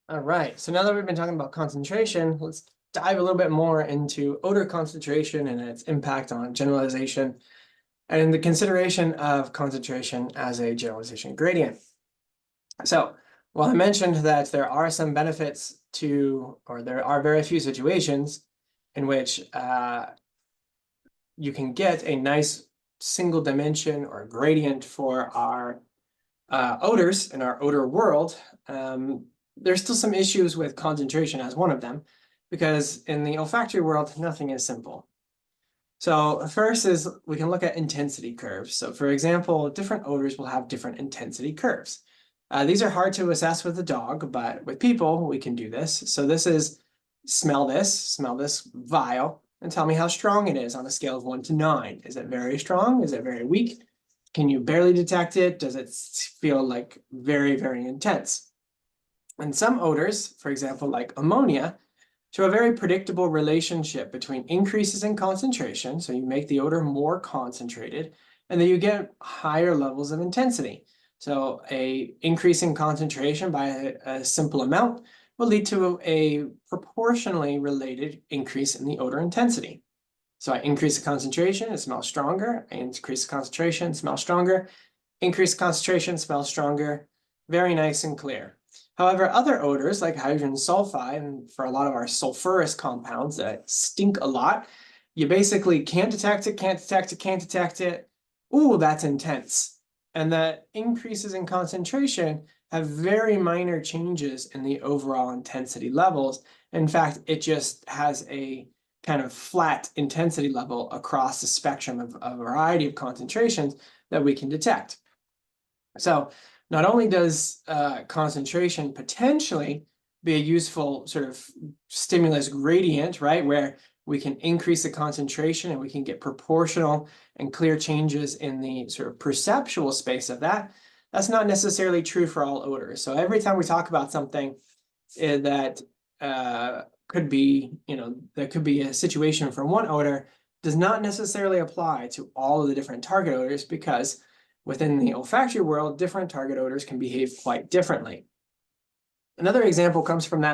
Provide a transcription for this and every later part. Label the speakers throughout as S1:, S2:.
S1: All right, so now that we've been talking about concentration, let's dive a little bit more into odor concentration and its impact on generalization and the consideration of concentration as a generalization gradient. So, while I mentioned that there are some benefits to, or there are very few situations in which you can get a nice single dimension or gradient for our odors in our odor world, there's still some issues with concentration as one of them, because in the olfactory world, nothing is simple. So first is we can look at intensity curves. So for example, different odors will have different intensity curves. These are hard to assess with a dog, but with people, we can do this. So this is smell this vial, and tell me how strong it is on a scale of 1 to 9. Is it very strong? Is it very weak? Can you barely detect it? Does it feel like very, very intense? And some odors, for example, like ammonia, show a very predictable relationship between increases in concentration, so you make the odor more concentrated, and then you get higher levels of intensity. So a increase in concentration by a simple amount will lead to a proportionally related increase in the odor intensity. So I increase the concentration, it smells stronger. I increase the concentration, smells stronger. Increase the concentration, smells stronger. Very nice and clear. However, other odors like hydrogen sulfide, and for a lot of our sulfurous compounds that stink a lot, you basically can't detect it, can't detect it, can't detect it. Ooh, that's intense. And that increases in concentration have very minor changes in the overall intensity levels. In fact, it just has a kind of flat intensity level across the spectrum of a variety of concentrations that we can detect. So not only does concentration potentially be a useful sort of stimulus gradient, right, where we can increase the concentration and we can get proportional and clear changes in the sort of perceptual space of that, that's not necessarily true for all odors. So every time we talk about something that could be, there could be a situation for one odor does not necessarily apply to all of the different target odors, because within the olfactory world, different target odors can behave quite differently. Another example comes from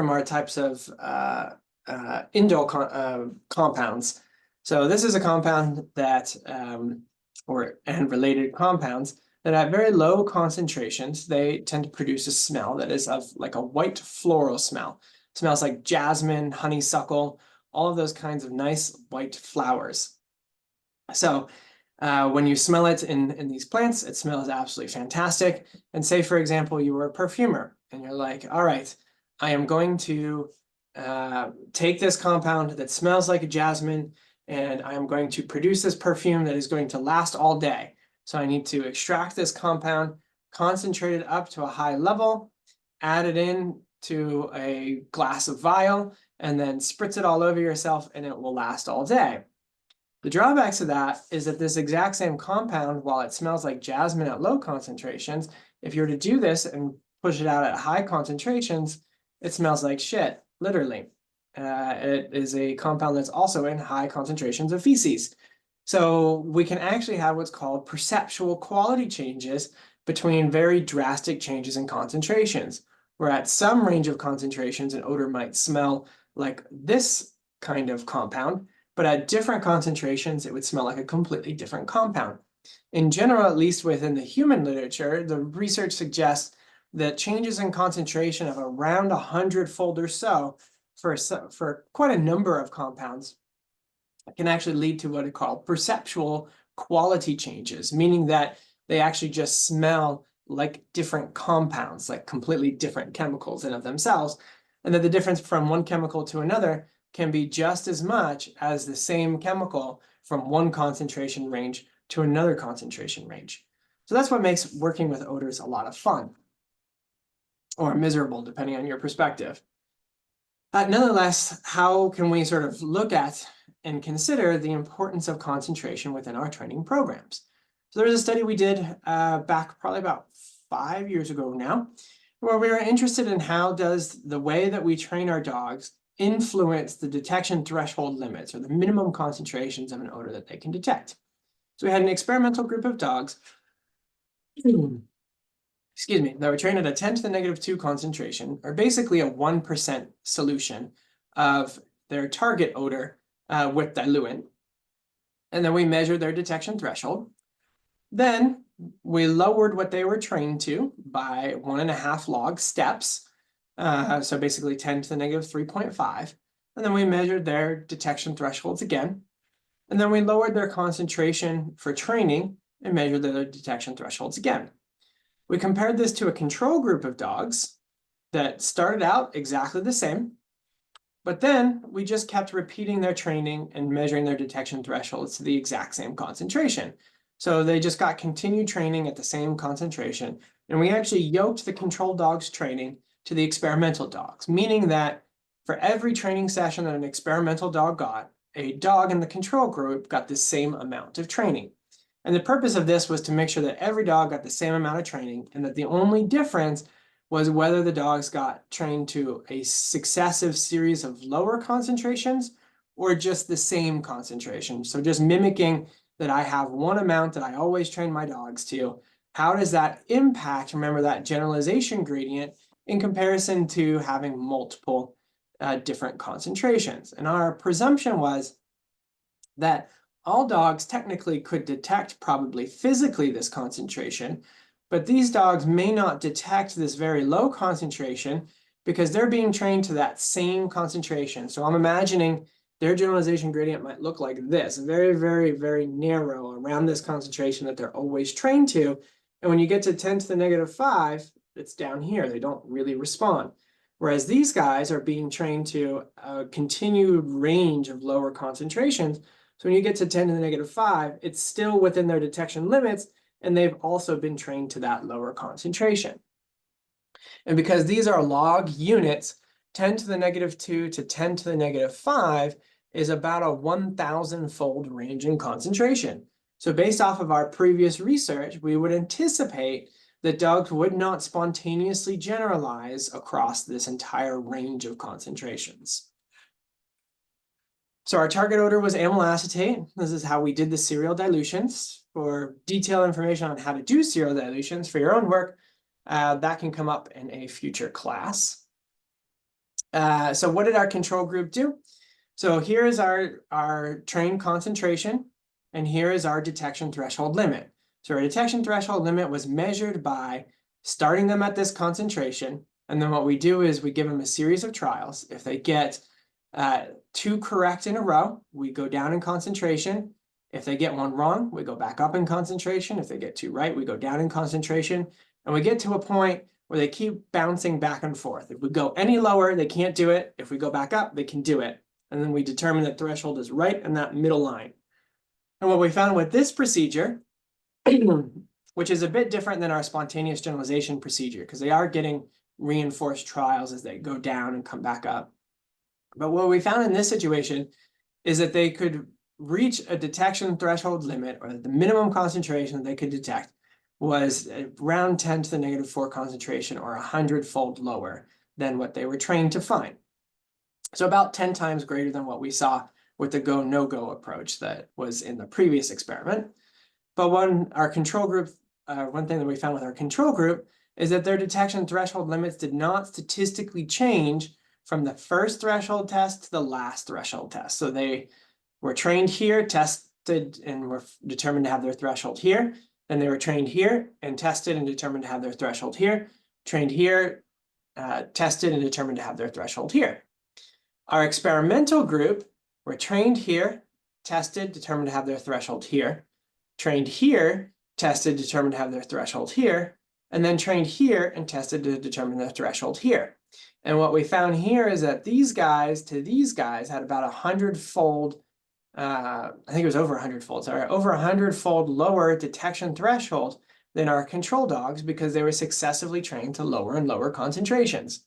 S1: our types of indole compounds. So this is a compound that, and related compounds that at very low concentrations, they tend to produce a smell that is of like a white floral smell. It smells like jasmine, honeysuckle, all of those kinds of nice white flowers. So when you smell it in these plants, it smells absolutely fantastic. And say, for example, you were a perfumer and you're like, all right, I am going to take this compound that smells like a jasmine and I am going to produce this perfume that is going to last all day. So I need to extract this compound, concentrate it up to a high level, add it in to a glass of vial, and then spritz it all over yourself and it will last all day. The drawbacks of that is that this exact same compound, while it smells like jasmine at low concentrations, if you were to do this and push it out at high concentrations, it smells like shit, literally. It is a compound that's also in high concentrations of feces. So we can actually have what's called perceptual quality changes between very drastic changes in concentrations, where at some range of concentrations, an odor might smell like this kind of compound, but at different concentrations, it would smell like a completely different compound. In general, at least within the human literature, the research suggests that changes in concentration of around 100-fold or so for quite a number of compounds can actually lead to what are called perceptual quality changes, meaning that they actually just smell like different compounds, like completely different chemicals in of themselves, and that the difference from one chemical to another can be just as much as the same chemical from one concentration range to another concentration range. So that's what makes working with odors a lot of fun, or miserable, depending on your perspective. Nonetheless, how can we sort of look at and consider the importance of concentration within our training programs? So there's a study we did back probably about 5 years ago now, where we were interested in how does the way that we train our dogs influence the detection threshold limits, or the minimum concentrations of an odor that they can detect. So we had an experimental group of dogs excuse me, that were trained at a 10 to the negative 2 concentration, are basically a 1% solution of their target odor with diluent. And then we measured their detection threshold. Then we lowered what they were trained to by 1.5 log steps. So basically 10 to the negative 3.5. And then we measured their detection thresholds again. And then we lowered their concentration for training and measured their detection thresholds again. We compared this to a control group of dogs that started out exactly the same, but then we just kept repeating their training and measuring their detection thresholds to the exact same concentration. So they just got continued training at the same concentration, and we actually yoked the control dogs' training to the experimental dogs, meaning that for every training session that an experimental dog got, a dog in the control group got the same amount of training. And the purpose of this was to make sure that every dog got the same amount of training, and that the only difference was whether the dogs got trained to a successive series of lower concentrations or just the same concentration. So just mimicking that I have one amount that I always train my dogs to. How does that impact, remember that generalization gradient, in comparison to having multiple different concentrations? And our presumption was that all dogs technically could detect probably physically this concentration, but these dogs may not detect this very low concentration because they're being trained to that same concentration. So I'm imagining their generalization gradient might look like this, very, very, very narrow around this concentration that they're always trained to. And when you get to 10 to the negative 5, it's down here. They don't really respond. Whereas these guys are being trained to a continued range of lower concentrations. So when you get to 10 to the negative 5, it's still within their detection limits, and they've also been trained to that lower concentration. And because these are log units, 10 to the negative 2 to 10 to the negative 5 is about a 1,000-fold range in concentration. So based off of our previous research, we would anticipate that dogs would not spontaneously generalize across this entire range of concentrations. So our target odor was amyl acetate. This is how we did the serial dilutions. For detailed information on how to do serial dilutions for your own work, that can come up in a future class. So what did our control group do? So here is our trained concentration, and here is our detection threshold limit. So our detection threshold limit was measured by starting them at this concentration, and then what we do is we give them a series of trials. If they get 2 correct in a row, we go down in concentration. If they get 1 wrong, we go back up in concentration. If they get 2 right, we go down in concentration. And we get to a point where they keep bouncing back and forth. If we go any lower, they can't do it. If we go back up, they can do it. And then we determine that threshold is right in that middle line. And what we found with this procedure, which is a bit different than our spontaneous generalization procedure, because they are getting reinforced trials as they go down and come back up. But what we found in this situation is that they could reach a detection threshold limit, or the minimum concentration they could detect was around 10 to the negative 4 concentration, or 100-fold lower than what they were trained to find. So about 10 times greater than what we saw with the go, no-go approach that was in the previous experiment. But one thing that we found with our control group is that their detection threshold limits did not statistically change from the first threshold test to the last threshold test. So they were trained here, tested, and were determined to have their threshold here. Then they were trained here and tested and determined to have their threshold here. Trained here, tested and determined to have their threshold here. Our experimental group were trained here, tested, determined to have their threshold here. Trained here, tested, determined to have their threshold here. And then trained here and tested to determine their threshold here. And what we found here is that these guys to these guys had about 100-fold, I think it was over 100-fold, sorry, over 100-fold lower detection threshold than our control dogs, because they were successively trained to lower and lower concentrations.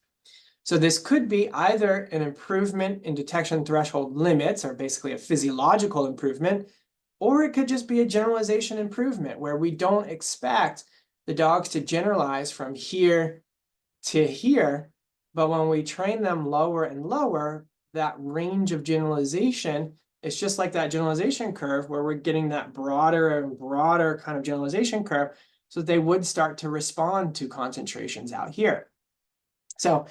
S1: So this could be either an improvement in detection threshold limits, or basically a physiological improvement, or it could just be a generalization improvement where we don't expect the dogs to generalize from here to here. But when we train them lower and lower, that range of generalization, it's just like that generalization curve where we're getting that broader and broader kind of generalization curve. so they would start to respond to concentrations out here. So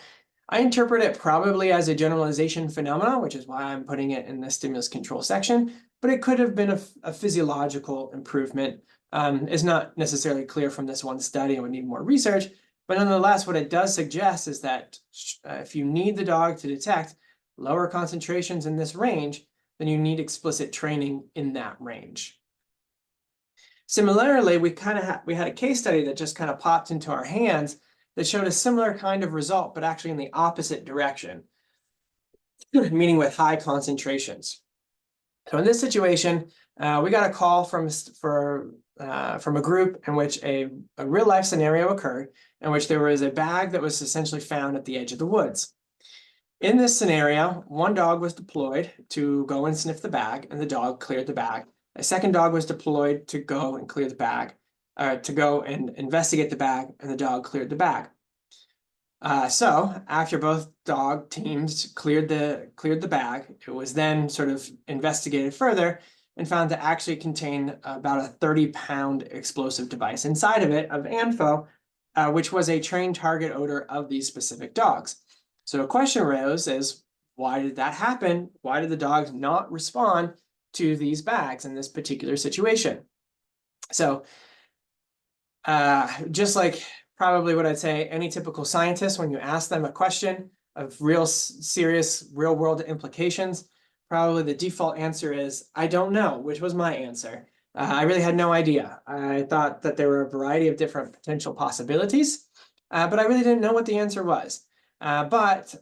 S1: I interpret it probably as a generalization phenomenon, which is why I'm putting it in the stimulus control section, but it could have been a physiological improvement. It's not necessarily clear from this one study and would need more research, but nonetheless, what it does suggest is that if you need the dog to detect lower concentrations in this range, then you need explicit training in that range. Similarly, we had a case study that just kind of popped into our hands that showed a similar kind of result, but actually in the opposite direction, meaning with high concentrations. So in this situation, we got a call from a group in which a real life scenario occurred, in which there was a bag that was essentially found at the edge of the woods. In this scenario, one dog was deployed to go and sniff the bag, and the dog cleared the bag. A second dog was deployed to go and clear the bag, to go and investigate the bag, and the dog cleared the bag. So after both dog teams cleared the bag, it was then sort of investigated further and found to actually contain about a 30-pound explosive device inside of it, of ANFO, which was a trained target odor of these specific dogs. So a question arose is, why did that happen? Why did the dogs not respond to these bags in this particular situation? So just like probably what I'd say any typical scientist, when you ask them a question of real serious real world implications, probably the default answer is, I don't know, which was my answer. I really had no idea. I thought that there were a variety of different potential possibilities, but I really didn't know what the answer was. But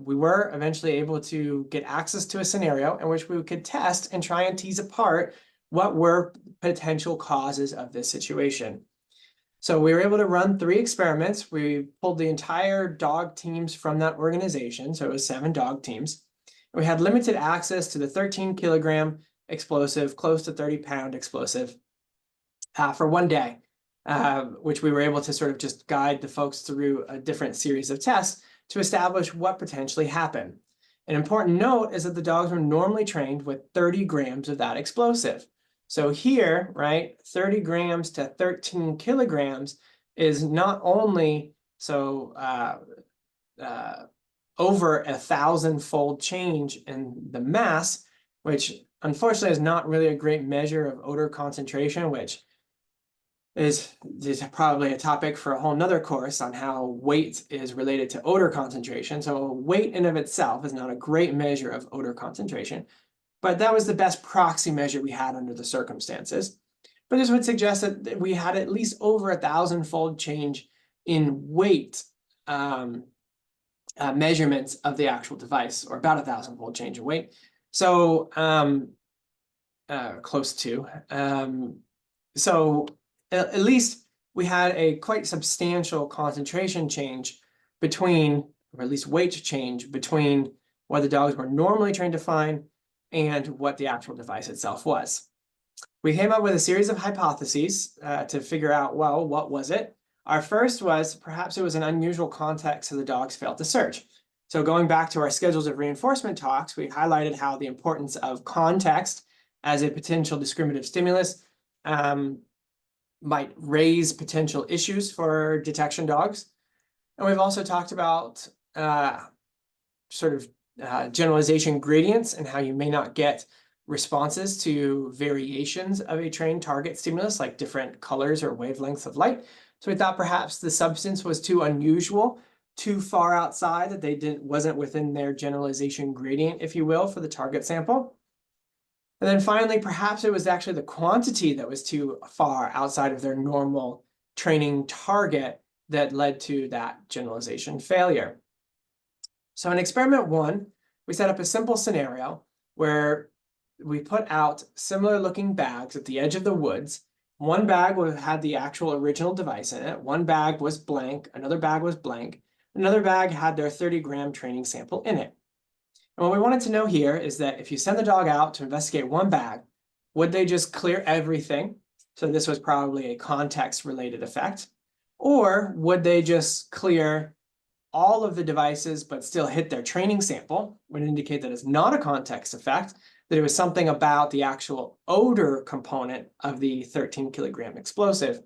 S1: we were eventually able to get access to a scenario in which we could test and try and tease apart what were potential causes of this situation. So we were able to run 3 experiments. We pulled the entire dog teams from that organization. So it was 7 dog teams. We had limited access to the 13-kilogram explosive, close to 30-pound explosive for one day, which we were able to sort of just guide the folks through a different series of tests to establish what potentially happened. An important note is that the dogs were normally trained with 30 grams of that explosive. So here, right, 30 grams to 13 kilograms is not only over 1,000-fold change in the mass, which unfortunately is not really a great measure of odor concentration, which is probably a topic for a whole nother course on how weight is related to odor concentration. So weight in of itself is not a great measure of odor concentration, but that was the best proxy measure we had under the circumstances. But this would suggest that we had at least over 1,000-fold change in weight measurements of the actual device, or about 1,000-fold change in weight. So close to. So at least we had a quite substantial concentration change between, or at least weight change between what the dogs were normally trained to find and what the actual device itself was. We came up with a series of hypotheses to figure out, well, what was it? Our first was perhaps it was an unusual context so the dogs failed to search. So going back to our schedules of reinforcement talks, we highlighted how the importance of context as a potential discriminative stimulus might raise potential issues for detection dogs. And we've also talked about generalization gradients and how you may not get responses to variations of a trained target stimulus, like different colors or wavelengths of light. So we thought perhaps the substance was too unusual, too far outside, that wasn't within their generalization gradient, if you will, for the target sample. And then finally, perhaps it was actually the quantity that was too far outside of their normal training target that led to that generalization failure. So in experiment 1, we set up a simple scenario where we put out similar looking bags at the edge of the woods. One bag had the actual original device in it. One bag was blank. Another bag was blank. Another bag had their 30-gram training sample in it. And what we wanted to know here is that if you send the dog out to investigate one bag, would they just clear everything? So this was probably a context-related effect. Or would they just clear all of the devices but still hit their training sample? Would indicate that it's not a context effect, that it was something about the actual odor component of the 13-kilogram explosive.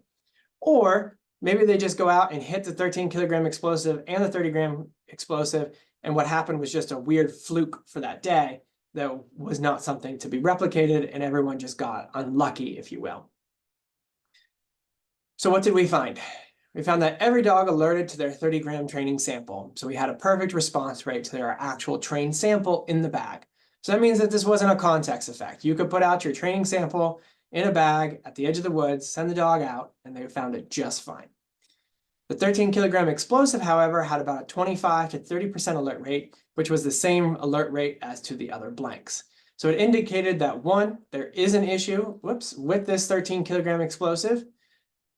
S1: Or maybe they just go out and hit the 13 kilogram explosive and the 30-gram explosive, and what happened was just a weird fluke for that day that was not something to be replicated, and everyone just got unlucky, if you will. So what did we find? We found that every dog alerted to their 30-gram training sample. So we had a perfect response rate to their actual trained sample in the bag. So that means that this wasn't a context effect. You could put out your training sample in a bag at the edge of the woods, send the dog out, and they found it just fine. The 13 kilogram explosive, however, had about a 25 to 30% alert rate, which was the same alert rate as to the other blanks. So it indicated that, one, there is an issue, with this 13 kilogram explosive,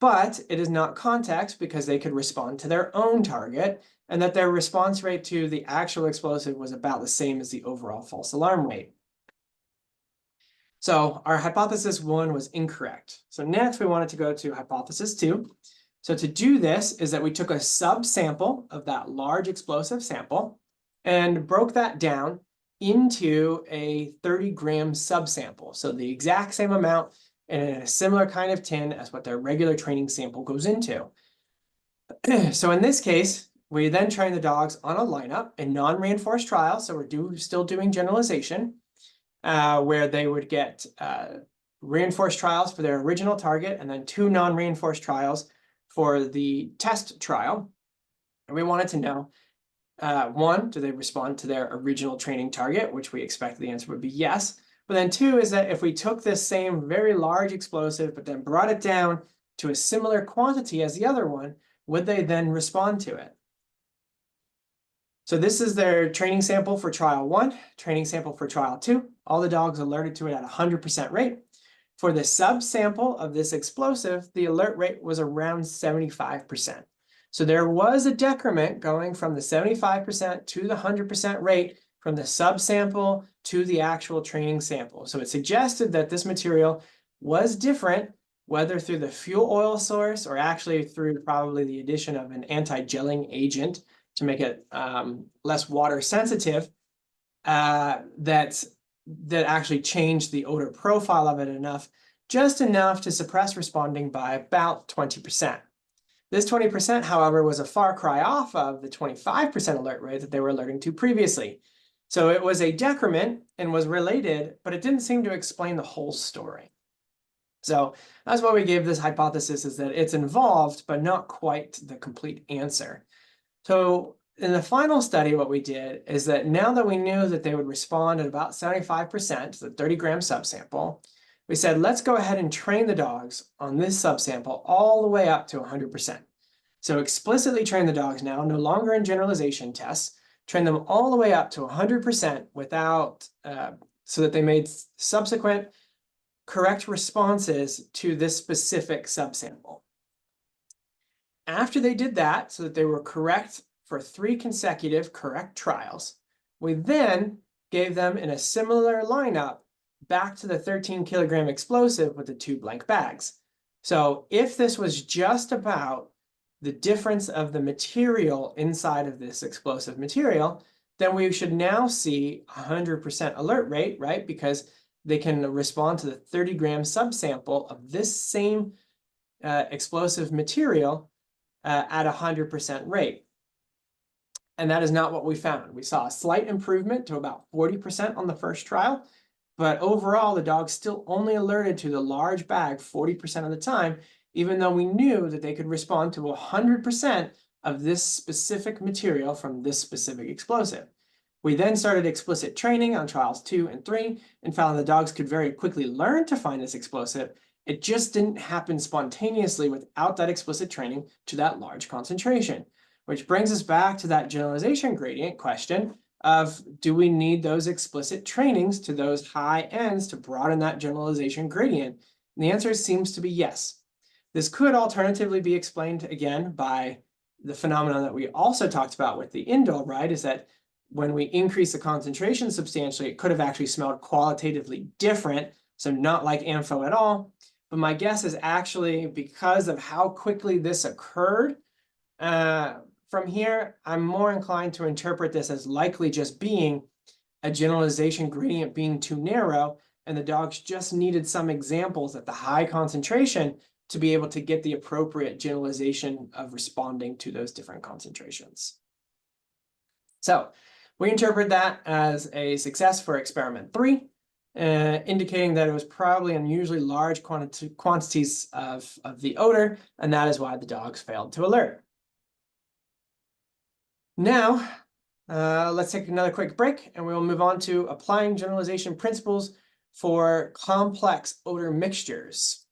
S1: but it is not context because they could respond to their own target, and that their response rate to the actual explosive was about the same as the overall false alarm rate. So our hypothesis 1 was incorrect. So next we wanted to go to hypothesis 2. So to do this is that we took a subsample of that large explosive sample and broke that down into a 30-gram subsample. So the exact same amount and in a similar kind of tin as what their regular training sample goes into. So in this case, we then train the dogs on a lineup in non-reinforced trials. So we're still doing generalization, where they would get reinforced trials for their original target and then 2 non-reinforced trials for the test trial. And we wanted to know, 1, do they respond to their original training target, which we expect the answer would be yes. But then 2 is that if we took this same very large explosive, but then brought it down to a similar quantity as the other one, would they then respond to it? So this is their training sample for trial 1, training sample for trial 2. All the dogs alerted to it at 100% rate. For the subsample of this explosive, the alert rate was around 75%. So there was a decrement going from the 75% to the 100% rate from the subsample to the actual training sample. So it suggested that this material was different, whether through the fuel oil source or actually through probably the addition of an anti-gelling agent to make it less water sensitive, that actually changed the odor profile of it just enough to suppress responding by about 20%. This 20%, however, was a far cry off of the 25% alert rate that they were alerting to previously. So it was a decrement and was related, but it didn't seem to explain the whole story. So that's why we gave this hypothesis, is that it's involved, but not quite the complete answer. So in the final study, what we did is that now that we knew that they would respond at about 75%, the 30-gram subsample, we said, let's go ahead and train the dogs on this subsample all the way up to 100%. So explicitly train the dogs now, no longer in generalization tests, train them all the way up to 100% without, so that they made subsequent correct responses to this specific subsample. After they did that, so that they were correct for 3 consecutive correct trials, we then gave them in a similar lineup back to the 13 kilogram explosive with the 2 blank bags. So if this was just about the difference of the material inside of this explosive material, then we should now see 100% alert rate, right? Because they can respond to the 30-gram subsample of this same explosive material at 100% rate. And that is not what we found. We saw a slight improvement to about 40% on the first trial, but overall the dogs still only alerted to the large bag 40% of the time, even though we knew that they could respond to 100% of this specific material from this specific explosive. We then started explicit training on trials 2 and 3 and found the dogs could very quickly learn to find this explosive. It just didn't happen spontaneously without that explicit training to that large concentration, which brings us back to that generalization gradient question of, do we need those explicit trainings to those high ends to broaden that generalization gradient? And the answer seems to be yes. This could alternatively be explained again by the phenomenon that we also talked about with the indole, right? Is that when we increase the concentration substantially, it could have actually smelled qualitatively different, so not like ampho at all. But my guess is actually because of how quickly this occurred, from here, I'm more inclined to interpret this as likely just being a generalization gradient being too narrow, and the dogs just needed some examples at the high concentration to be able to get the appropriate generalization of responding to those different concentrations. So we interpret that as a success for experiment 3, indicating that it was probably unusually large quantities of the odor, and that is why the dogs failed to alert. Now, let's take another quick break, and we will move on to applying generalization principles for complex odor mixtures.